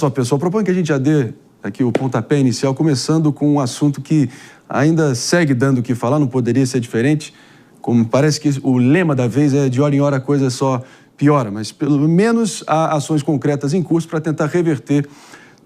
Só, pessoal, proponho que a gente já dê aqui o pontapé inicial, começando com um assunto que ainda segue dando o que falar, não poderia ser diferente. Como parece que o lema da vez é de hora em hora a coisa só piora, mas pelo menos há ações concretas em curso para tentar reverter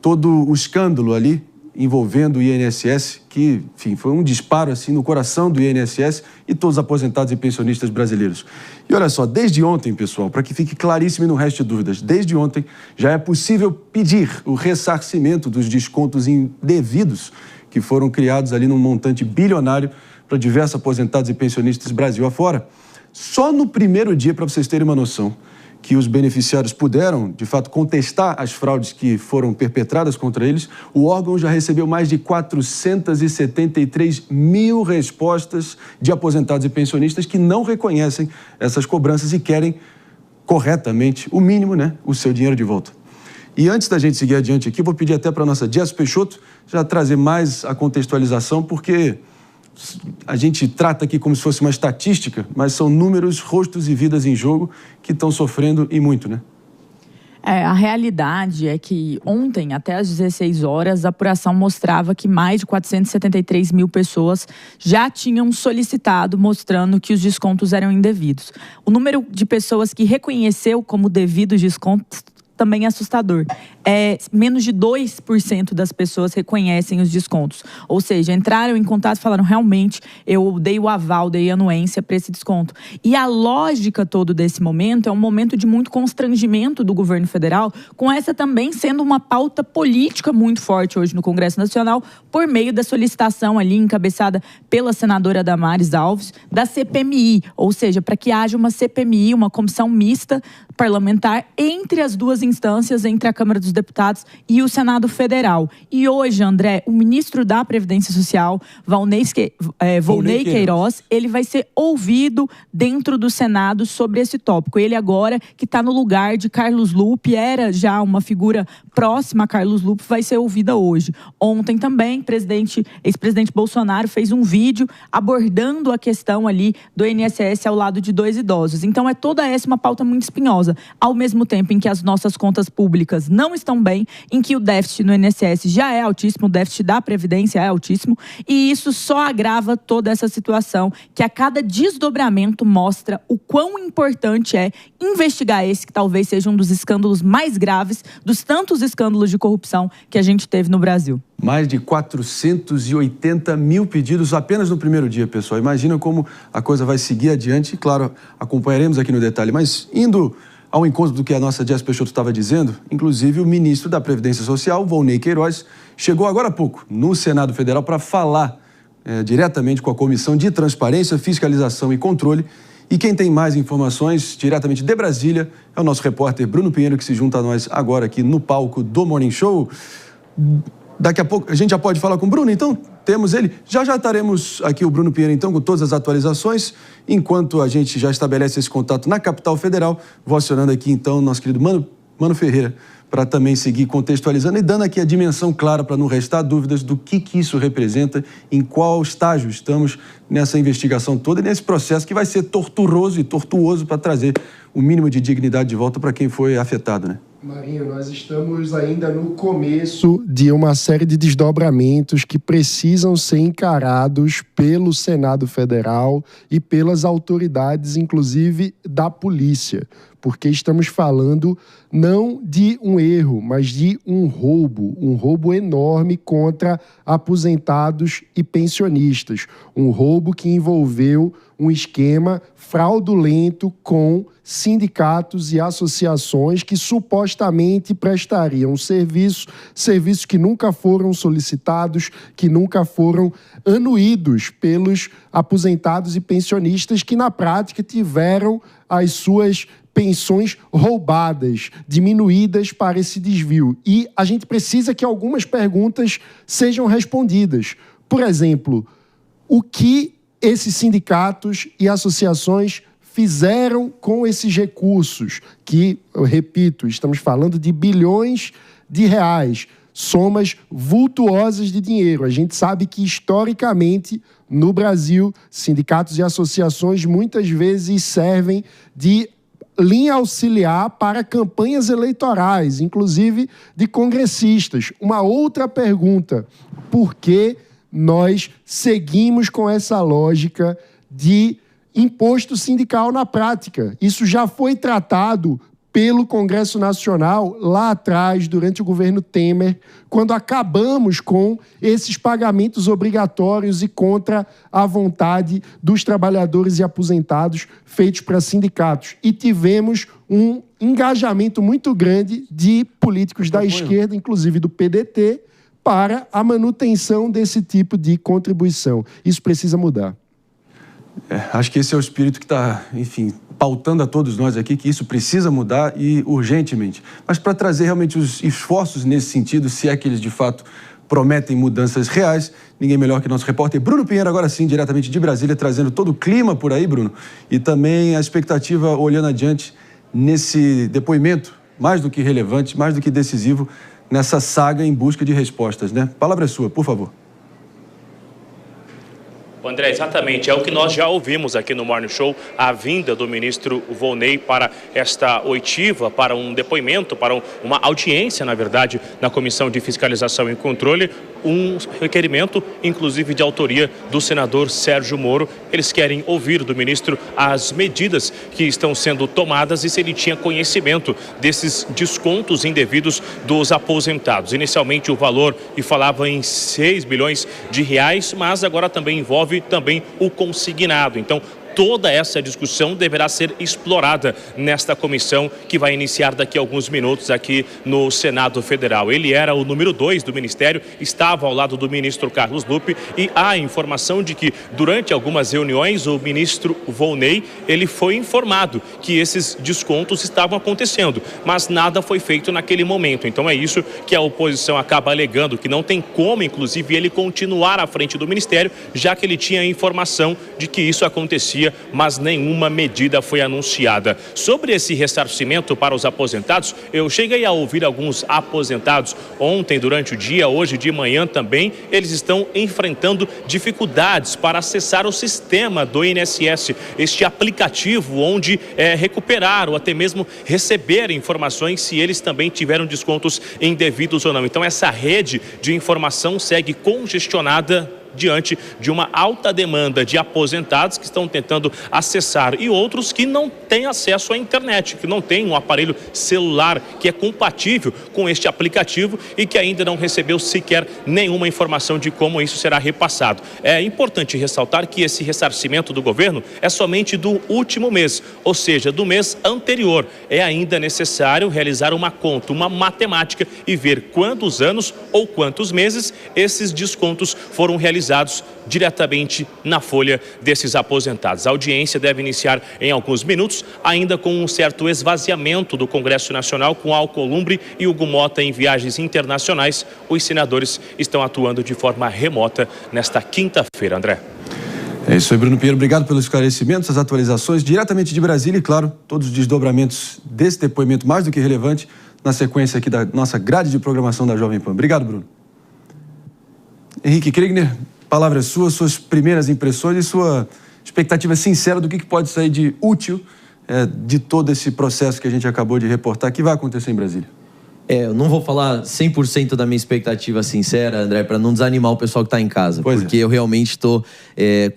todo o escândalo ali envolvendo o INSS, que, enfim, foi um disparo assim no coração do INSS e todos os aposentados e pensionistas brasileiros. E olha só, desde ontem, pessoal, para que fique claríssimo e não reste dúvidas, desde ontem já é possível pedir o ressarcimento dos descontos indevidos que foram criados ali num montante bilionário para diversos aposentados e pensionistas Brasil afora. Só no primeiro dia, para vocês terem uma noção, que os beneficiários puderam, de fato, contestar as fraudes que foram perpetradas contra eles, o órgão já recebeu mais de 473 mil respostas de aposentados e pensionistas que não reconhecem essas cobranças e querem, corretamente, o mínimo, né, o seu dinheiro de volta. E antes da gente seguir adiante aqui, vou pedir até para a nossa Jess Peixoto já trazer mais a contextualização, porque a gente trata aqui como se fosse uma estatística, mas são números, rostos e vidas em jogo que estão sofrendo e muito, né? A realidade é que ontem, até às 16 horas, a apuração mostrava que mais de 473 mil pessoas já tinham solicitado, mostrando que os descontos eram indevidos. O número de pessoas que reconheceu como devidos descontos também é assustador. Menos de 2% das pessoas reconhecem os descontos. Ou seja, entraram em contato e falaram, realmente, eu dei o aval, dei a anuência para esse desconto. E a lógica todo desse momento é um momento de muito constrangimento do governo federal, com essa também sendo uma pauta política muito forte hoje no Congresso Nacional, por meio da solicitação ali encabeçada pela senadora Damares Alves, da CPMI. Ou seja, para que haja uma CPMI, uma comissão mista parlamentar entre as duas instâncias, entre a Câmara dos Deputados e o Senado Federal. E hoje, André, o ministro da Previdência Social, Volney Queiroz, ele vai ser ouvido dentro do Senado sobre esse tópico. Ele agora, que está no lugar de Carlos Lupe, era já uma figura próxima a Carlos Lupe, vai ser ouvida hoje. Ontem também, ex-presidente Bolsonaro fez um vídeo abordando a questão ali do INSS ao lado de 2 idosos. Então, é toda essa uma pauta muito espinhosa. Ao mesmo tempo em que as nossas contas públicas não estão bem, em que o déficit no INSS já é altíssimo, o déficit da Previdência é altíssimo, e isso só agrava toda essa situação, que a cada desdobramento mostra o quão importante é investigar esse, que talvez seja um dos escândalos mais graves, dos tantos escândalos de corrupção que a gente teve no Brasil. Mais de 480 mil pedidos apenas no primeiro dia, pessoal. Imagina como a coisa vai seguir adiante. Claro, acompanharemos aqui no detalhe, mas indo ao encontro do que a nossa Jess Peixoto estava dizendo, inclusive o ministro da Previdência Social, Volney Queiroz, chegou agora há pouco no Senado Federal para falar diretamente com a Comissão de Transparência, Fiscalização e Controle. E quem tem mais informações diretamente de Brasília é o nosso repórter Bruno Pinheiro, que se junta a nós agora aqui no palco do Morning Show. Daqui a pouco a gente já pode falar com o Bruno, então temos ele. Já estaremos aqui o Bruno Pinheiro, então, com todas as atualizações. Enquanto a gente já estabelece esse contato na capital federal, vou acionando aqui, então, nosso querido Mano Ferreira, para também seguir contextualizando e dando aqui a dimensão clara para não restar dúvidas do que isso representa, em qual estágio estamos nessa investigação toda e nesse processo que vai ser torturoso e tortuoso para trazer o mínimo de dignidade de volta para quem foi afetado, né? Marinho, nós estamos ainda no começo de uma série de desdobramentos que precisam ser encarados pelo Senado Federal e pelas autoridades, inclusive da polícia, porque estamos falando não de um erro, mas de um roubo enorme contra aposentados e pensionistas, um roubo que envolveu um esquema fraudulento com sindicatos e associações que supostamente prestariam serviços que nunca foram solicitados, que nunca foram anuídos pelos aposentados e pensionistas que na prática tiveram as suas pensões roubadas, diminuídas para esse desvio. E a gente precisa que algumas perguntas sejam respondidas. Por exemplo, o que esses sindicatos e associações fizeram com esses recursos, que, eu repito, estamos falando de bilhões de reais, somas vultuosas de dinheiro. A gente sabe que, historicamente, no Brasil, sindicatos e associações muitas vezes servem de linha auxiliar para campanhas eleitorais, inclusive de congressistas. Uma outra pergunta: por que nós seguimos com essa lógica de imposto sindical na prática? Isso já foi tratado pelo Congresso Nacional lá atrás, durante o governo Temer, quando acabamos com esses pagamentos obrigatórios e contra a vontade dos trabalhadores e aposentados feitos para sindicatos. E tivemos um engajamento muito grande de políticos da esquerda, inclusive do PDT, para a manutenção desse tipo de contribuição. Isso precisa mudar. Acho que esse é o espírito que está, enfim, pautando a todos nós aqui, que isso precisa mudar e urgentemente. Mas para trazer realmente os esforços nesse sentido, se é que eles de fato prometem mudanças reais, ninguém melhor que nosso repórter Bruno Pinheiro, agora sim, diretamente de Brasília, trazendo todo o clima por aí, Bruno, e também a expectativa olhando adiante nesse depoimento mais do que relevante, mais do que decisivo, nessa saga em busca de respostas, né? A palavra é sua, por favor. André, exatamente, é o que nós já ouvimos aqui no Morning Show, a vinda do ministro Volney para esta oitiva, para um depoimento, para uma audiência, na verdade, na Comissão de Fiscalização e Controle, um requerimento, inclusive de autoria do senador Sérgio Moro. Eles querem ouvir do ministro as medidas que estão sendo tomadas e se ele tinha conhecimento desses descontos indevidos dos aposentados. Inicialmente o valor e falava em 6 bilhões de reais, mas agora também envolve o consignado. Então, toda essa discussão deverá ser explorada nesta comissão que vai iniciar daqui a alguns minutos aqui no Senado Federal. Ele era o número 2 do Ministério, estava ao lado do ministro Carlos Lupe e há informação de que durante algumas reuniões o ministro Volney, ele foi informado que esses descontos estavam acontecendo, mas nada foi feito naquele momento. Então é isso que a oposição acaba alegando, que não tem como, inclusive, ele continuar à frente do Ministério, já que ele tinha informação de que isso acontecia, mas nenhuma medida foi anunciada. Sobre esse ressarcimento para os aposentados, eu cheguei a ouvir alguns aposentados ontem durante o dia, hoje de manhã também, eles estão enfrentando dificuldades para acessar o sistema do INSS, este aplicativo onde recuperar ou até mesmo receber informações se eles também tiveram descontos indevidos ou não. Então essa rede de informação segue congestionada diante de uma alta demanda de aposentados que estão tentando acessar e outros que não têm acesso à internet, que não têm um aparelho celular que é compatível com este aplicativo e que ainda não recebeu sequer nenhuma informação de como isso será repassado. É importante ressaltar que esse ressarcimento do governo é somente do último mês, ou seja, do mês anterior. É ainda necessário realizar uma conta, uma matemática e ver quantos anos ou quantos meses esses descontos foram realizados diretamente na folha desses aposentados. A audiência deve iniciar em alguns minutos, ainda com um certo esvaziamento do Congresso Nacional, com Alcolumbre e Hugo Mota em viagens internacionais. Os senadores estão atuando de forma remota nesta quinta-feira, André. É isso aí, Bruno Pinheiro. Obrigado pelos esclarecimentos, as atualizações diretamente de Brasília e, claro, todos os desdobramentos desse depoimento mais do que relevante na sequência aqui da nossa grade de programação da Jovem Pan. Obrigado, Bruno. Henrique Kriegner, a palavra é sua, suas primeiras impressões e sua expectativa sincera do que pode sair de útil de todo esse processo que a gente acabou de reportar, que vai acontecer em Brasília. Eu não vou falar 100% da minha expectativa sincera, André, para não desanimar o pessoal que está em casa. Porque eu realmente estou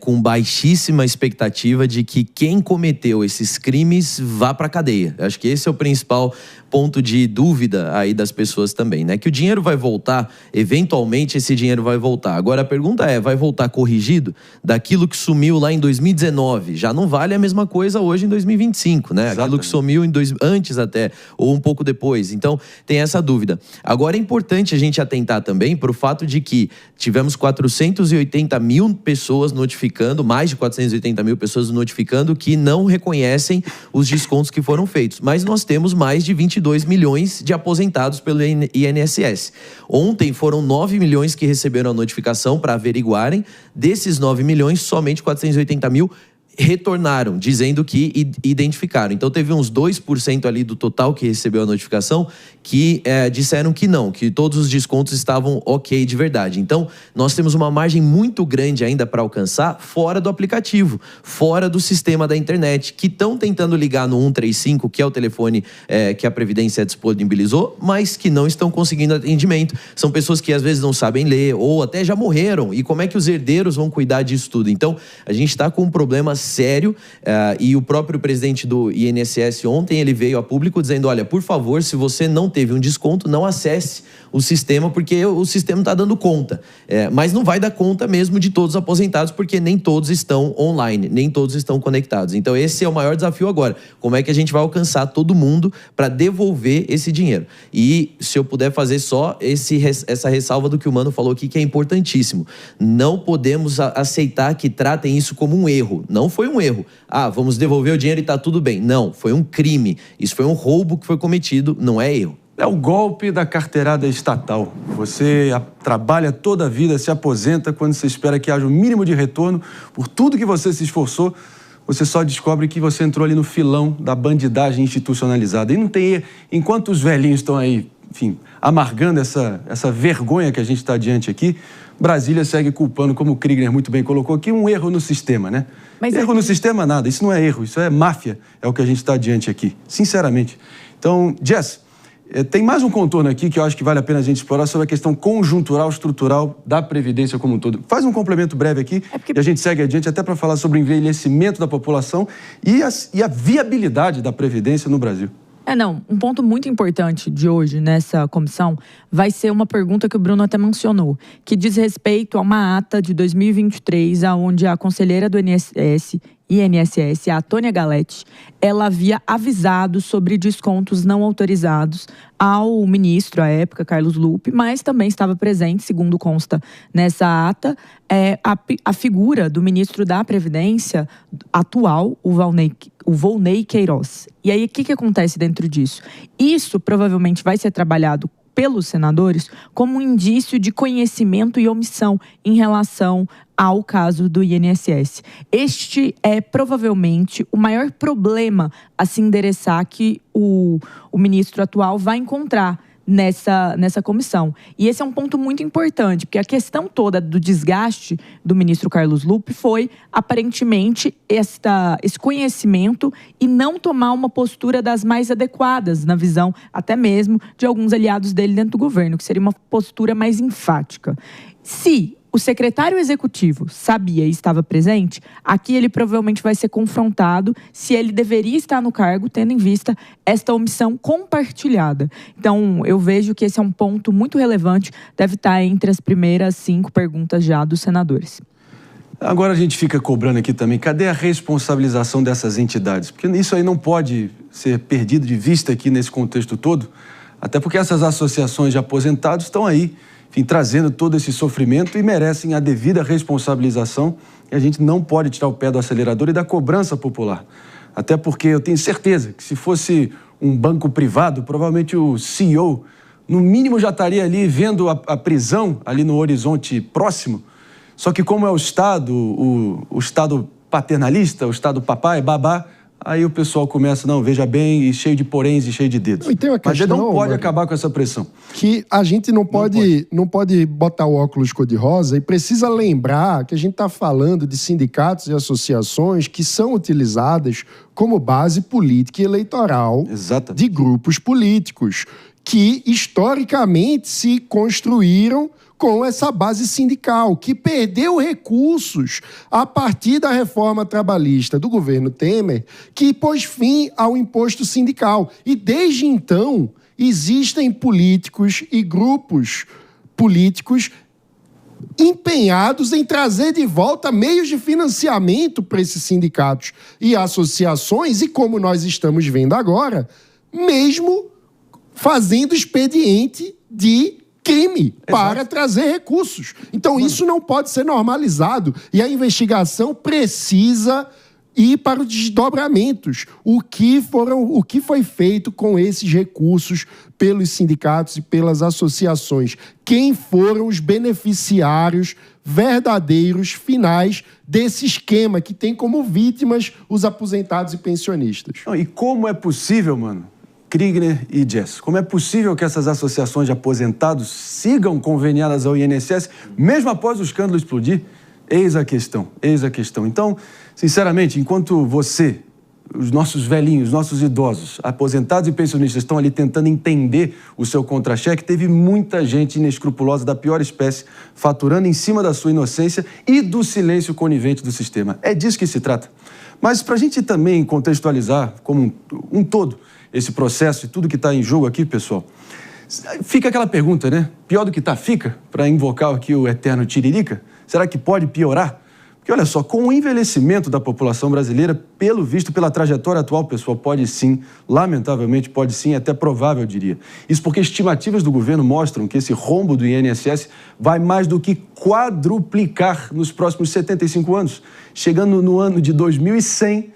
com baixíssima expectativa de que quem cometeu esses crimes vá para a cadeia. Eu acho que esse é o principal ponto de dúvida aí das pessoas também, né? Que o dinheiro vai voltar, eventualmente esse dinheiro vai voltar. Agora a pergunta vai voltar corrigido daquilo que sumiu lá em 2019? Já não vale a mesma coisa hoje em 2025, né? Exatamente. Aquilo que sumiu antes até, ou um pouco depois. Então, tem essa dúvida. Agora é importante a gente atentar também para o fato de que tivemos 480 mil pessoas notificando, mais de 480 mil pessoas notificando que não reconhecem os descontos que foram feitos. Mas nós temos mais de 22 milhões de aposentados pelo INSS. Ontem foram 9 milhões que receberam a notificação para averiguarem. Desses 9 milhões, somente 480 mil retornaram, dizendo que identificaram. Então, teve uns 2% ali do total que recebeu a notificação que disseram que não, que todos os descontos estavam ok de verdade. Então, nós temos uma margem muito grande ainda para alcançar fora do aplicativo, fora do sistema da internet, que estão tentando ligar no 135, que é o telefone que a Previdência disponibilizou, mas que não estão conseguindo atendimento. São pessoas que às vezes não sabem ler ou até já morreram. E como é que os herdeiros vão cuidar disso tudo? Então, a gente está com um problema sério e o próprio presidente do INSS ontem, ele veio a público dizendo, olha, por favor, se você não teve um desconto, não acesse o sistema, porque o sistema está dando conta. Mas não vai dar conta mesmo de todos os aposentados, porque nem todos estão online, nem todos estão conectados. Então, esse é o maior desafio agora. Como é que a gente vai alcançar todo mundo para devolver esse dinheiro? E se eu puder fazer só essa ressalva do que o Mano falou aqui, que é importantíssimo. Não podemos aceitar que tratem isso como um erro. Não foi um erro. Vamos devolver o dinheiro e está tudo bem. Não, foi um crime. Isso foi um roubo que foi cometido, não é erro. É o golpe da carteirada estatal. Você trabalha toda a vida, se aposenta, quando você espera que haja o mínimo de retorno por tudo que você se esforçou, você só descobre que você entrou ali no filão da bandidagem institucionalizada. E não tem erro. Enquanto os velhinhos estão aí, enfim, amargando essa vergonha que a gente está diante aqui, Brasília segue culpando, como o Kriegner muito bem colocou aqui, um erro no sistema, né? Mas erro no sistema nada, isso não é erro, isso é máfia, é o que a gente está diante aqui, sinceramente. Então, Jess, tem mais um contorno aqui que eu acho que vale a pena a gente explorar sobre a questão conjuntural, estrutural da Previdência como um todo. Faz um complemento breve aqui e a gente segue adiante até para falar sobre o envelhecimento da população e a viabilidade da Previdência no Brasil. Um ponto muito importante de hoje nessa comissão vai ser uma pergunta que o Bruno até mencionou, que diz respeito a uma ata de 2023, onde a conselheira do INSS, a Tônia Galetti, ela havia avisado sobre descontos não autorizados ao ministro, à época, Carlos Lupe, mas também estava presente, segundo consta nessa ata, a figura do ministro da Previdência atual, o Volney Queiroz. E aí, o que acontece dentro disso? Isso provavelmente vai ser trabalhado pelos senadores como um indício de conhecimento e omissão em relação ao caso do INSS. Este é provavelmente o maior problema a se endereçar que o ministro atual vai encontrar nessa comissão. E esse é um ponto muito importante, porque a questão toda do desgaste do ministro Carlos Lupe foi, aparentemente, esse conhecimento e não tomar uma postura das mais adequadas, na visão até mesmo de alguns aliados dele dentro do governo, que seria uma postura mais enfática. Se o secretário executivo sabia e estava presente, aqui ele provavelmente vai ser confrontado se ele deveria estar no cargo, tendo em vista esta omissão compartilhada. Então, eu vejo que esse é um ponto muito relevante, deve estar entre as primeiras 5 perguntas já dos senadores. Agora a gente fica cobrando aqui também, cadê a responsabilização dessas entidades? Porque isso aí não pode ser perdido de vista aqui nesse contexto todo, até porque essas associações de aposentados estão aí, enfim, trazendo todo esse sofrimento e merecem a devida responsabilização. E a gente não pode tirar o pé do acelerador e da cobrança popular. Até porque eu tenho certeza que se fosse um banco privado, provavelmente o CEO, no mínimo, já estaria ali vendo a prisão ali no horizonte próximo. Só que como é o Estado, o Estado paternalista, o Estado papai, babá, aí o pessoal começa, não, veja bem, e cheio de poréns e cheio de dedos. Mas ele não pode acabar com essa pressão. Que a gente não pode botar o óculos cor-de-rosa e precisa lembrar que a gente está falando de sindicatos e associações que são utilizadas como base política e eleitoral de grupos políticos que historicamente se construíram com essa base sindical, que perdeu recursos a partir da reforma trabalhista do governo Temer, que pôs fim ao imposto sindical. E desde então, existem políticos e grupos políticos empenhados em trazer de volta meios de financiamento para esses sindicatos e associações, e como nós estamos vendo agora, mesmo fazendo expediente de crime para trazer recursos. Então, isso não pode ser normalizado. E a investigação precisa e para os desdobramentos. O que foi feito com esses recursos pelos sindicatos e pelas associações? Quem foram os beneficiários verdadeiros, finais, desse esquema que tem como vítimas os aposentados e pensionistas? E como é possível, mano, Kriegner e Jess, como é possível que essas associações de aposentados sigam conveniadas ao INSS, mesmo após o escândalo explodir? Eis a questão. Então, sinceramente, enquanto você, os nossos velhinhos, nossos idosos, aposentados e pensionistas estão ali tentando entender o seu contra-cheque, teve muita gente inescrupulosa da pior espécie faturando em cima da sua inocência e do silêncio conivente do sistema. É disso que se trata. Mas para a gente também contextualizar como um todo esse processo e tudo que está em jogo aqui, pessoal, fica aquela pergunta, né? Pior do que tá, fica, para invocar aqui o eterno Tiririca. Será que pode piorar? Porque, olha só, com o envelhecimento da população brasileira, pelo visto, pela trajetória atual, pessoal, pode sim, lamentavelmente, pode sim, até provável, eu diria. Isso porque estimativas do governo mostram que esse rombo do INSS vai mais do que quadruplicar nos próximos 75 anos. Chegando no ano de 2100,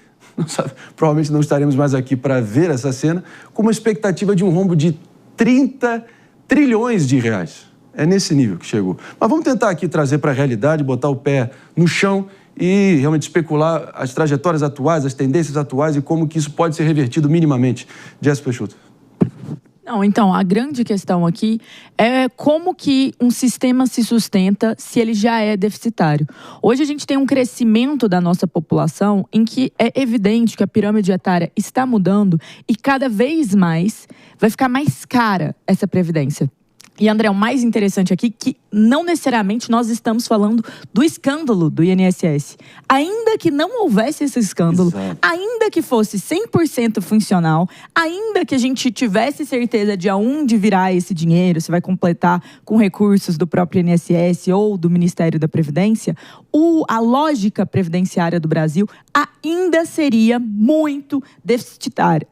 provavelmente não estaremos mais aqui para ver essa cena, com uma expectativa de um rombo de 30 trilhões de reais. É nesse nível que chegou. Mas vamos tentar aqui trazer para a realidade, botar o pé no chão e realmente especular as trajetórias atuais, as tendências atuais e como que isso pode ser revertido minimamente. Jess Peixoto. Não, então, a grande questão aqui é como que um sistema se sustenta se ele já é deficitário. Hoje a gente tem um crescimento da nossa população em que é evidente que a pirâmide etária está mudando e cada vez mais vai ficar mais cara essa previdência. E, André, o mais interessante aqui é que não necessariamente nós estamos falando do escândalo do INSS. Ainda que não houvesse esse escândalo, exato, ainda que fosse 100% funcional, ainda que a gente tivesse certeza de aonde virá esse dinheiro, se vai completar com recursos do próprio INSS ou do Ministério da Previdência, a lógica previdenciária do Brasil ainda seria muito deficitária.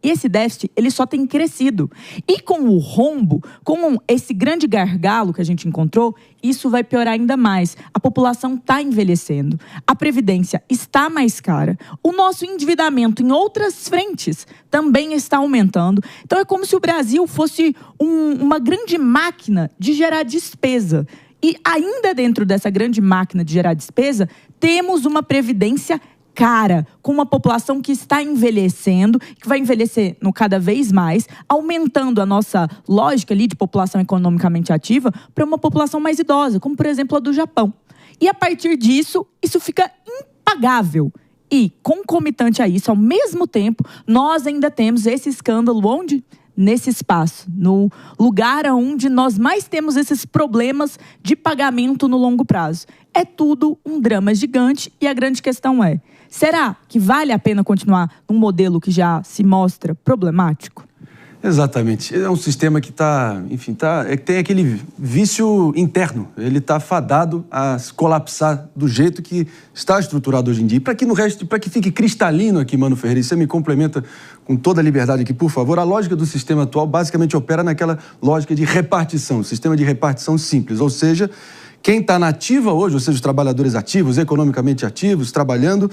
E esse déficit, ele só tem crescido. E com o rombo, com esse grande gargalo que a gente encontrou, isso vai piorar ainda mais. A população está envelhecendo, a previdência está mais cara, o nosso endividamento em outras frentes também está aumentando. Então é como se o Brasil fosse uma grande máquina de gerar despesa. E ainda dentro dessa grande máquina de gerar despesa, temos uma previdência cara, com uma população que está envelhecendo, que vai envelhecer cada vez mais, aumentando a nossa lógica ali de população economicamente ativa para uma população mais idosa, como por exemplo a do Japão. E a partir disso, isso fica impagável. E concomitante a isso, ao mesmo tempo, nós ainda temos esse escândalo onde? Nesse espaço, no lugar onde nós mais temos esses problemas de pagamento no longo prazo. É tudo um drama gigante e a grande questão é: será que vale a pena continuar num modelo que já se mostra problemático? Exatamente. É um sistema que tem aquele vício interno. Ele está fadado a colapsar do jeito que está estruturado hoje em dia. E para que fique cristalino aqui, Mano Ferreira, e você me complementa com toda a liberdade aqui, por favor, a lógica do sistema atual basicamente opera naquela lógica de repartição, sistema de repartição simples. Ou seja, quem está na ativa hoje, ou seja, os trabalhadores ativos, economicamente ativos, trabalhando,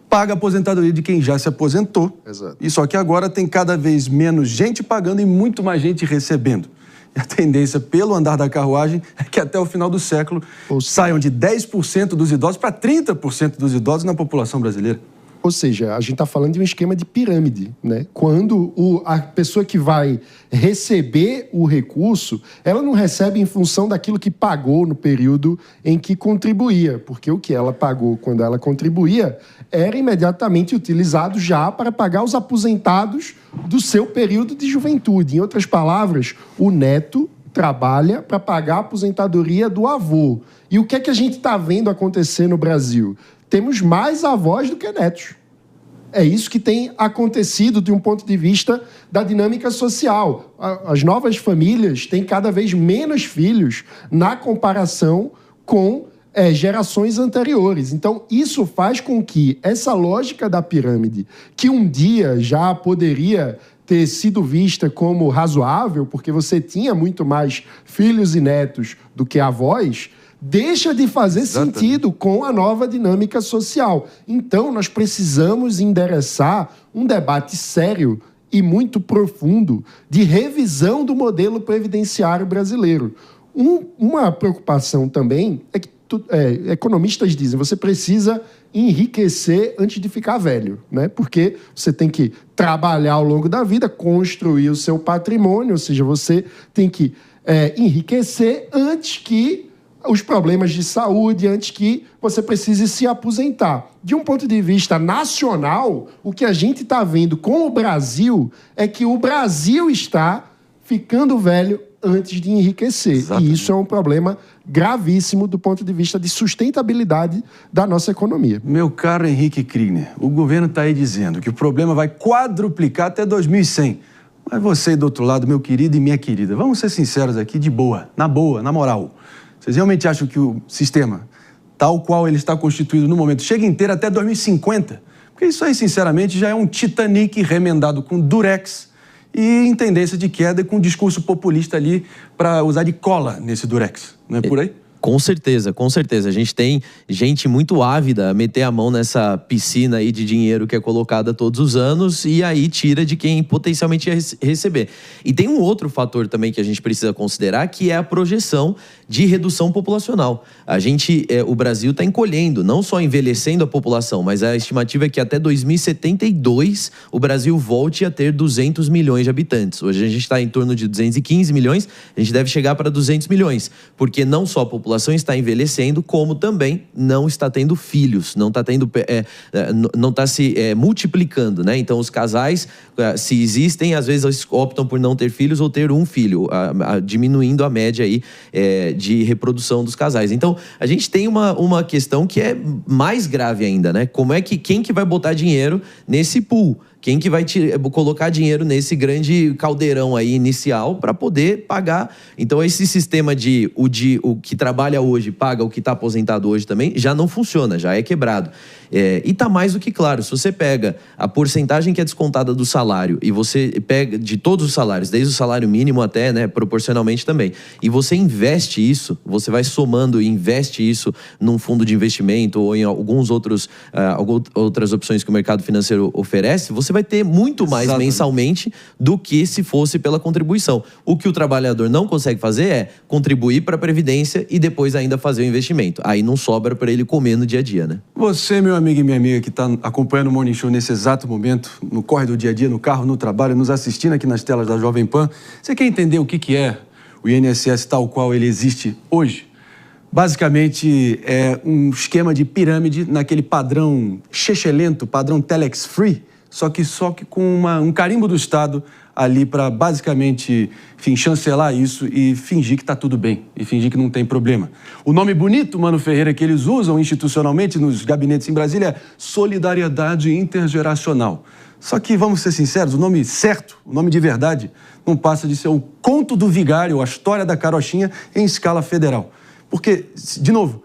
paga a aposentadoria de quem já se aposentou. Exato. E só que agora tem cada vez menos gente pagando e muito mais gente recebendo. E a tendência, pelo andar da carruagem, é que até o final do século saiam de 10% dos idosos para 30% dos idosos na população brasileira. Ou seja, a gente está falando de um esquema de pirâmide, né? Quando a pessoa que vai receber o recurso, ela não recebe em função daquilo que pagou no período em que contribuía, porque o que ela pagou quando ela contribuía era imediatamente utilizado já para pagar os aposentados do seu período de juventude. Em outras palavras, o neto trabalha para pagar a aposentadoria do avô. E o que é que a gente está vendo acontecer no Brasil? Temos mais avós do que netos. É isso que tem acontecido de um ponto de vista da dinâmica social. As novas famílias têm cada vez menos filhos na comparação com gerações anteriores. Então, isso faz com que essa lógica da pirâmide, que um dia já poderia ter sido vista como razoável, porque você tinha muito mais filhos e netos do que avós, deixa de fazer sentido com a nova dinâmica social. Então, nós precisamos endereçar um debate sério e muito profundo de revisão do modelo previdenciário brasileiro. Uma preocupação também é que economistas dizem você precisa enriquecer antes de ficar velho, né? Porque você tem que trabalhar ao longo da vida, construir o seu patrimônio, ou seja, você tem que enriquecer antes que os problemas de saúde, antes que você precise se aposentar. De um ponto de vista nacional, o que a gente está vendo com o Brasil é que o Brasil está ficando velho antes de enriquecer. Exatamente. E isso é um problema gravíssimo do ponto de vista de sustentabilidade da nossa economia. Meu caro Henrique Kriegner, o governo está aí dizendo que o problema vai quadruplicar até 2100. Mas você, do outro lado, meu querido e minha querida, vamos ser sinceros aqui, de boa, na moral. Vocês realmente acham que o sistema, tal qual ele está constituído no momento, chega inteiro até 2050? Porque isso aí, sinceramente, já é um Titanic remendado com durex e em tendência de queda e com um discurso populista ali para usar de cola nesse durex. Não é por aí? Com certeza, com certeza. A gente tem gente muito ávida a meter a mão nessa piscina aí de dinheiro que é colocada todos os anos e aí tira de quem potencialmente ia receber. E tem um outro fator também que a gente precisa considerar, que é a projeção de redução populacional. O Brasil está encolhendo, não só envelhecendo a população, mas a estimativa é que até 2072 o Brasil volte a ter 200 milhões de habitantes. Hoje a gente está em torno de 215 milhões, a gente deve chegar para 200 milhões, porque não só a população está envelhecendo, como também não está tendo filhos, não está se multiplicando, né? Então os casais, se existem, às vezes optam por não ter filhos ou ter um filho, diminuindo a média aí de reprodução dos casais. Então a gente tem uma questão que é mais grave ainda, né? Quem que vai botar dinheiro nesse pool? Quem que vai colocar dinheiro nesse grande caldeirão aí inicial para poder pagar? Então esse sistema o que trabalha hoje paga o que está aposentado hoje também já não funciona, já é quebrado. E está mais do que claro, se você pega a porcentagem que é descontada do salário e você pega de todos os salários, desde o salário mínimo até, né, proporcionalmente também, e você investe isso, você vai somando e investe isso num fundo de investimento ou em algumas outras opções que o mercado financeiro oferece, você vai ter muito mais mensalmente do que se fosse pela contribuição. O que o trabalhador não consegue fazer é contribuir para a Previdência e depois ainda fazer o investimento. Aí não sobra para ele comer no dia a dia, né? Você, meu amigo e minha amiga que está acompanhando o Morning Show nesse exato momento, no corre do dia a dia, no carro, no trabalho, nos assistindo aqui nas telas da Jovem Pan, você quer entender o que é o INSS tal qual ele existe hoje? Basicamente, é um esquema de pirâmide naquele padrão chechelento, padrão Telex Free, só que com um carimbo do Estado ali para basicamente, enfim, chancelar isso e fingir que está tudo bem, e fingir que não tem problema. O nome bonito, Mano Ferreira, que eles usam institucionalmente nos gabinetes em Brasília é Solidariedade Intergeracional. Só que, vamos ser sinceros, o nome certo, o nome de verdade, não passa de ser o Conto do Vigário, a História da Carochinha em escala federal. Porque, de novo,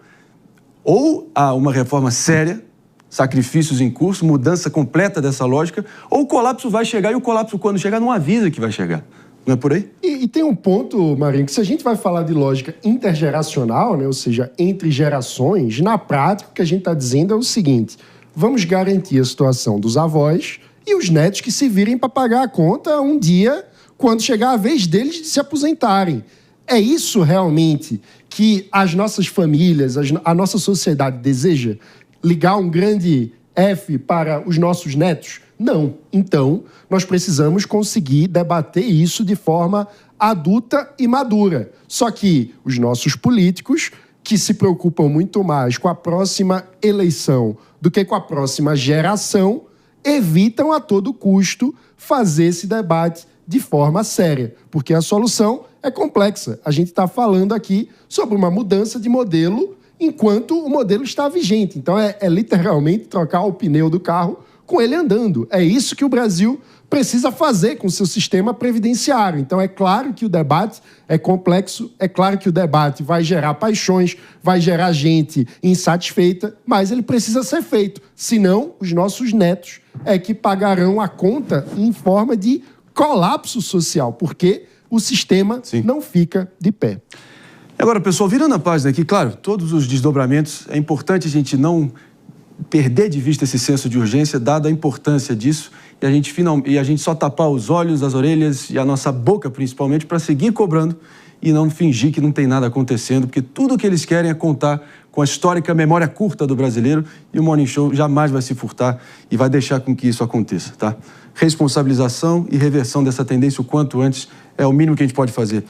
ou há uma reforma séria, sacrifícios em curso, mudança completa dessa lógica, ou o colapso vai chegar, e o colapso, quando chegar, não avisa que vai chegar. Não é por aí? E tem um ponto, Marinho, que se a gente vai falar de lógica intergeracional, né, ou seja, entre gerações, na prática o que a gente está dizendo é o seguinte: vamos garantir a situação dos avós e os netos que se virem para pagar a conta um dia, quando chegar a vez deles de se aposentarem. É isso realmente que as nossas famílias, a nossa sociedade deseja? Ligar um grande F para os nossos netos? Não. Então, nós precisamos conseguir debater isso de forma adulta e madura. Só que os nossos políticos, que se preocupam muito mais com a próxima eleição do que com a próxima geração, evitam a todo custo fazer esse debate de forma séria, porque a solução é complexa. A gente está falando aqui sobre uma mudança de modelo enquanto o modelo está vigente. Então, é literalmente trocar o pneu do carro com ele andando. É isso que o Brasil precisa fazer com o seu sistema previdenciário. Então, é claro que o debate é complexo, é claro que o debate vai gerar paixões, vai gerar gente insatisfeita, mas ele precisa ser feito. Senão, os nossos netos é que pagarão a conta em forma de colapso social, porque o sistema não fica de pé. Agora, pessoal, virando a página aqui, claro, todos os desdobramentos, é importante a gente não perder de vista esse senso de urgência, dada a importância disso, e a gente só tapar os olhos, as orelhas e a nossa boca, principalmente, para seguir cobrando e não fingir que não tem nada acontecendo, porque tudo o que eles querem é contar com a histórica memória curta do brasileiro, e o Morning Show jamais vai se furtar e vai deixar com que isso aconteça, tá? Responsabilização e reversão dessa tendência o quanto antes é o mínimo que a gente pode fazer.